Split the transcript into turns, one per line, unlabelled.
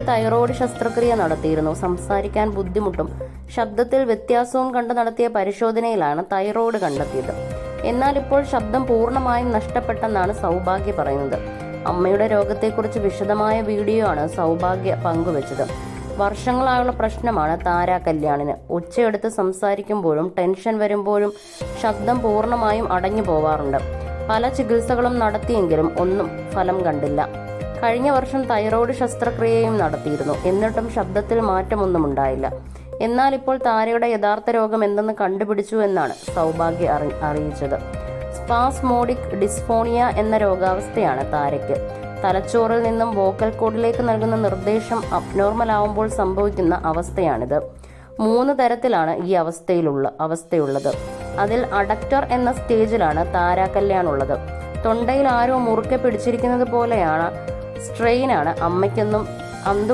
Thyroid ശസ്ത്രക്രിയ നടത്തിയിരുന്നു. സംസാരിക്കാൻ ബുദ്ധിമുട്ടും ശബ്ദത്തിൽ വ്യത്യാസവും കണ്ട് നടത്തിയ പരിശോധനയിലാണ് തൈറോയ്ഡ് കണ്ടെത്തിയത്. എന്നാൽ ഇപ്പോൾ ശബ്ദം പൂർണ്ണമായും നഷ്ടപ്പെട്ടെന്നാണ് സൗഭാഗ്യ പറയുന്നത്. അമ്മയുടെ രോഗത്തെക്കുറിച്ച് വിശദമായ വീഡിയോ ആണ് സൗഭാഗ്യ പങ്കുവച്ചത്. വർഷങ്ങളായുള്ള പ്രശ്നമാണ് താര കല്യാണിന്. ഒച്ചയെടുത്ത് സംസാരിക്കുമ്പോഴും ടെൻഷൻ വരുമ്പോഴും ശബ്ദം പൂർണ്ണമായും അടഞ്ഞു പോവാറുണ്ട്. പല ചികിത്സകളും നടത്തിയെങ്കിലും ഒന്നും ഫലം കണ്ടില്ല. കഴിഞ്ഞ വർഷം തൈറോയ്ഡ് ശസ്ത്രക്രിയയും നടത്തിയിരുന്നു. എന്നിട്ടും ശബ്ദത്തിൽ മാറ്റമൊന്നും ഉണ്ടായില്ല. എന്നാൽ ഇപ്പോൾ താരയുടെ യഥാർത്ഥ രോഗം എന്തെന്ന് കണ്ടുപിടിച്ചു എന്നാണ് സൗഭാഗ്യ അറിയിച്ചത്. സ്പാസ്മോഡിക് ഡിസ്ഫോണിയ എന്ന രോഗാവസ്ഥയാണ് താരയ്ക്ക്. തലച്ചോറിൽ നിന്നും വോക്കൽ കോഡിലേക്ക് നൽകുന്ന നിർദ്ദേശം അബ്നോർമൽ ആവുമ്പോൾ സംഭവിക്കുന്ന അവസ്ഥയാണിത്. 3 തരത്തിലാണ് ഈ അവസ്ഥയുള്ളത്. അതിൽ അഡക്ടർ എന്ന സ്റ്റേജിലാണ് താര കല്യാൺ ഉള്ളത്. തൊണ്ടയിൽ ആരോ മുറുക്കെ പിടിച്ചിരിക്കുന്നത് പോലെയാണ് സ്ട്രെയിനാണ്. അമ്മയ്ക്കൊന്നും